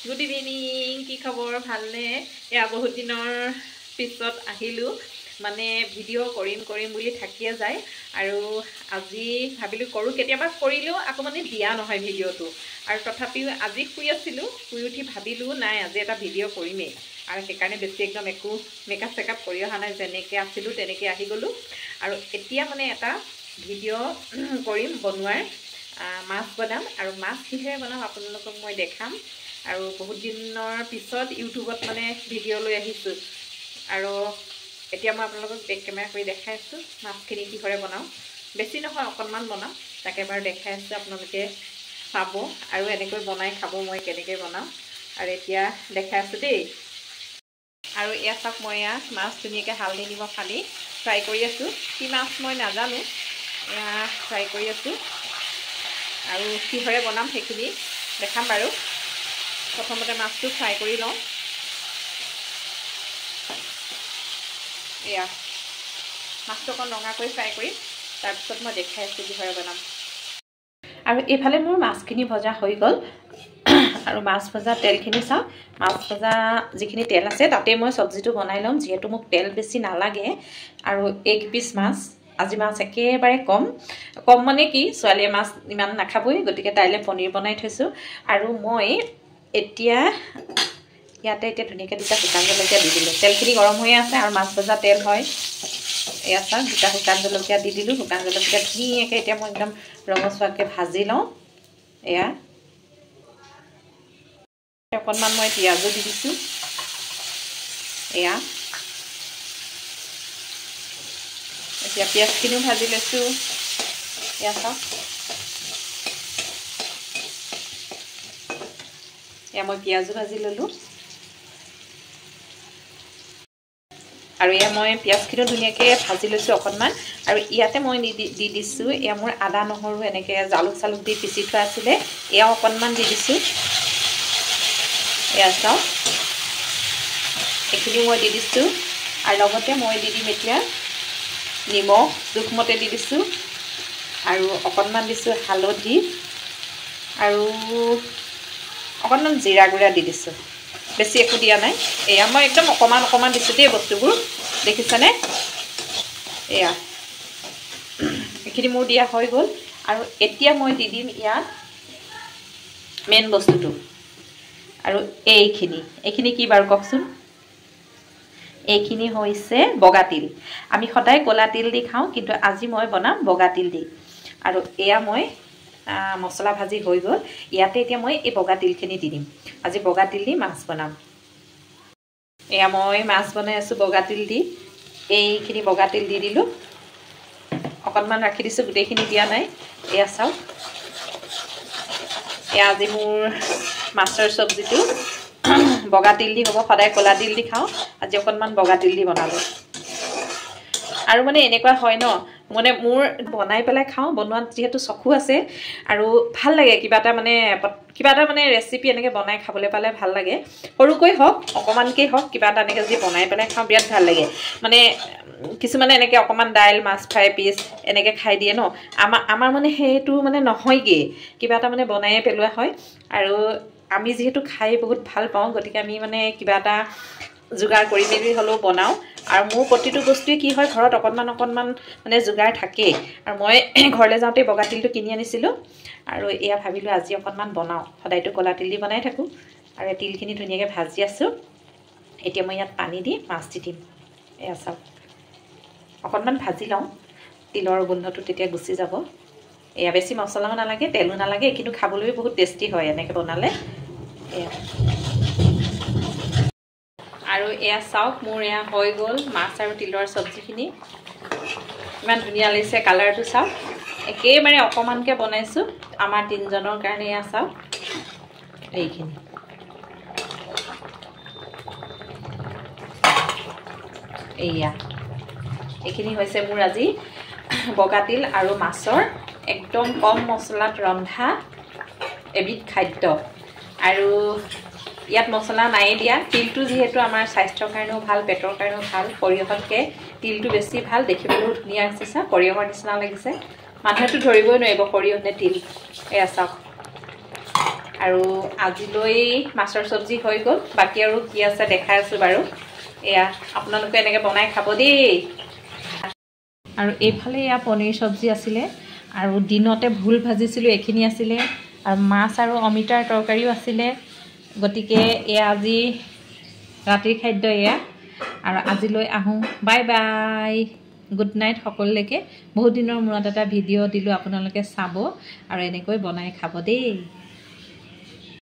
good evening কি খবৰ ভালনে এয়া বহুত দিনৰ পিছত আহিলো মানে ভিডিঅ' কৰিম বুলি থাকিয়ে যায় আৰু আজি ভাবিলো কৰো কেতিয়াবা কৰিলেও আকৌ মানে দিয়া নহয় ভিডিঅ'টো আৰু তথাপিও আজি শুই আছিলো শুই উঠি ভাবিলো নাই আজি এটা ভিডিঅ' কৰিমেই আৰু সেইকাৰণে বেছি একদম একো মেকআপ চেকআপ কৰি অহা নাই যেনেকৈ আছিলো তেনেকৈ আহি গ'লো আৰু এতিয়া মানে এটা ভিডিঅ' কৰিম বনোৱাৰ মাছ বনাম আৰু মাছ কিহেৰে বনাম আপোনালোকক মই দেখাম আৰু বহুত দিনৰ পিছত ইউটিউবত মানে ভিডিঅ' লৈ আহিছোঁ আৰু এতিয়া মই আপোনালোকক বেক কেমেৰা কৰি দেখাই আছোঁ মাছখিনি কিহৰে বনাওঁ বেছি নহয় অকণমান বনাওঁ তাকে এবাৰ দেখাই আছোঁ আপোনালোকে চাব আৰু এনেকৈ বনাই খাব মই কেনেকৈ বনাওঁ আৰু এতিয়া দেখাই আছোঁ দেই আৰু এয়া চাওক মই এয়া মাছ ধুনীয়াকৈ হালধি নিমখ সানি ফ্ৰাই কৰি আছোঁ কি মাছ মই নাজানো এয়া ফ্ৰাই কৰি আছোঁ আৰু কিহৰে বনাম সেইখিনি দেখাম বাৰু প্ৰথমতে মাছটো ফ্ৰাই কৰি লওঁ এয়া মাছটো অকণ ৰঙাকৈ ফ্ৰাই কৰি তাৰপিছত মই দেখাই আছোঁ কিহৰে বনাম আৰু এইফালে মোৰ মাছখিনি ভজা হৈ গ'ল আৰু মাছ ভজা তেলখিনি চাওঁ মাছ ভজা যিখিনি তেল আছে তাতে মই চব্জিটো বনাই ল'ম যিহেতু মোক তেল বেছি নালাগে আৰু এক পিচ মাছ আজি মাছ একেবাৰে কম মানে কি ছোৱালীয়ে মাছ ইমান নাখাবই গতিকে তাইলৈ পনীৰ বনাই থৈছোঁ আৰু মই এতিয়া ইয়াতে ধুনীয়াকৈ দুটা শুকান জলকীয়া দি দিলোঁ তেলখিনি গৰম হৈ আছে আৰু মাছ ভজা তেল হয় এয়া চাওক দুটা শুকান জলকীয়া দি দিলোঁ শুকান জলকীয়া ধুনীয়াকৈ এতিয়া মই একদম ৰঙচুৱাকৈ ভাজি লওঁ এয়া অকণমান মই পিঁয়াজো দি দিছোঁ এয়া এতিয়া পিঁয়াজখিনিও ভাজি লৈছোঁ এয়া চাওক এয়া মই পিঁয়াজো ভাজি ল'লোঁ আৰু এয়া মই পিঁয়াজখিনিও ধুনীয়াকৈ ভাজি লৈছোঁ অকণমান আৰু ইয়াতে মই দি দিছোঁ এয়া মোৰ আদা নহৰু এনেকৈ জালুক চালুক দি পিচি থোৱা আছিলে এয়াও অকণমান দি দিছোঁ এয়া চাওক এইখিনিও মই দি দিছোঁ আৰু লগতে মই দি দিম এতিয়া নিমখ জোখমতে দি দিছোঁ আৰু অকণমান দিছোঁ হালধি আৰু অকণমান জিৰা গুড়া দি দিছোঁ বেছি একো দিয়া নাই এয়া মই একদম অকণমান দিছোঁ দেই বস্তুবোৰ দেখিছেনে এয়া এইখিনি মোৰ দিয়া হৈ গ'ল আৰু এতিয়া মই দি দিম ইয়াত মেইন বস্তুটো আৰু এইখিনি কি বাৰু কওকচোন এইখিনি হৈছে বগা তিল আমি সদায় ক'লা তিল দি খাওঁ কিন্তু আজি মই বনাম বগা তিল দি আৰু এয়া মই মছলা ভাজি হৈ গ'ল ইয়াতে এতিয়া মই এই বগা তিলখিনি দি দিম আজি বগা তিল দি মাছ বনাম এয়া মই মাছ বনাই আছোঁ বগা তিল দি এইখিনি বগা তিল দি দিলোঁ অকণমান ৰাখি দিছোঁ গোটেইখিনি দিয়া নাই এয়া চাওক এয়া আজি মোৰ মাছৰ চব্জিটো বগা তিল দি হ'ব সদায় ক'লা তিল দি খাওঁ আজি অকণমান বগা তিল দি বনালোঁ আৰু মানে এনেকুৱা হয় ন মানে মোৰ বনাই পেলাই খাওঁ বনোৱাত যিহেতু চকু আছে আৰু ভাল লাগে কিবা এটা মানে ৰেচিপি এনেকৈ বনাই খাবলৈ পালে ভাল লাগে সৰুকৈ হওক অকণমানকৈ হওক কিবা এটা এনেকৈ যদি বনাই পেলাই খাওঁ বিৰাট ভাল লাগে মানে কিছুমানে এনেকৈ অকণমান দাইল মাছ ফ্ৰাই পিচ এনেকৈ খাই দিয়ে ন আমাৰ মানে সেইটো মানে নহয়গৈ কিবা এটা মানে বনায়ে পেলোৱা হয় আৰু আমি যিহেতু খাই বহুত ভাল পাওঁ গতিকে আমি মানে কিবা এটা যোগাৰ কৰি মেলি হ'লেও বনাওঁ আৰু মোৰ প্ৰতিটো বস্তুৱে কি হয় ঘৰত অকণমান মানে যোগাৰ থাকেই আৰু মই ঘৰলৈ যাওঁতে বগা তিলটো কিনি আনিছিলোঁ আৰু এয়া ভাবিলোঁ আজি অকণমান বনাওঁ সদায়তো ক'লা তিল দি বনাই থাকোঁ আৰু তিলখিনি ধুনীয়াকৈ ভাজি আছোঁ এতিয়া মই ইয়াত পানী দি মাছ দি দিম এয়া চাওক অকণমান ভাজি লওঁ তিলৰ গোন্ধটো তেতিয়া গুচি যাব এয়া বেছি মছলাও নালাগে তেলো নালাগে কিন্তু খাবলৈ বহুত টেষ্টি হয় এনেকৈ বনালে এয়া আৰু এয়া চাওক মোৰ এয়া হৈ গ'ল মাছ আৰু তিলৰ চব্জিখিনি ইমান ধুনীয়া লাগিছে কালাৰটো চাওক একেবাৰে অকণমানকৈ বনাইছোঁ আমাৰ তিনিজনৰ কাৰণে এয়া চাওক এইখিনি এইখিনি হৈছে মোৰ আজি বগা তিল আৰু মাছৰ একদম কম মছলাত ৰন্ধা এবিধ খাদ্য আৰু ইয়াত মছলা নাই দিয়া তিলটো যিহেতু আমাৰ স্বাস্থ্যৰ কাৰণেও ভাল পেটৰ কাৰণেও ভাল সৰিয়হতকৈ তিলটো বেছি ভাল দেখিবলৈও ধুনীয়া আছে চাওক সৰিয়হৰ নিচিনা লাগিছে মানুহেতো ধৰিবই নোৱাৰিব সৰিয়হ নে তিল এয়া চাওক আৰু আজিলৈ মাছৰ চব্জি হৈ গ'ল বাকী আৰু কি আছে দেখাই আছোঁ বাৰু এয়া আপোনালোকে এনেকৈ বনাই খাব দেই আৰু এইফালে এয়া পনীৰ চব্জি আছিলে আৰু দিনতে ভোল ভাজিছিলোঁ এইখিনি আছিলে আৰু মাছ আৰু অমিতাৰ তৰকাৰীও আছিলে গতিকে এয়া আজি ৰাতিৰ খাদ্য এয়া আৰু আজিলৈ আহোঁ বাই বাই গুড নাইট সকলোলৈকে বহুত দিনৰ মূৰত এটা ভিডিঅ' দিলোঁ আপোনালোকে চাব আৰু এনেকৈ বনাই খাব দেই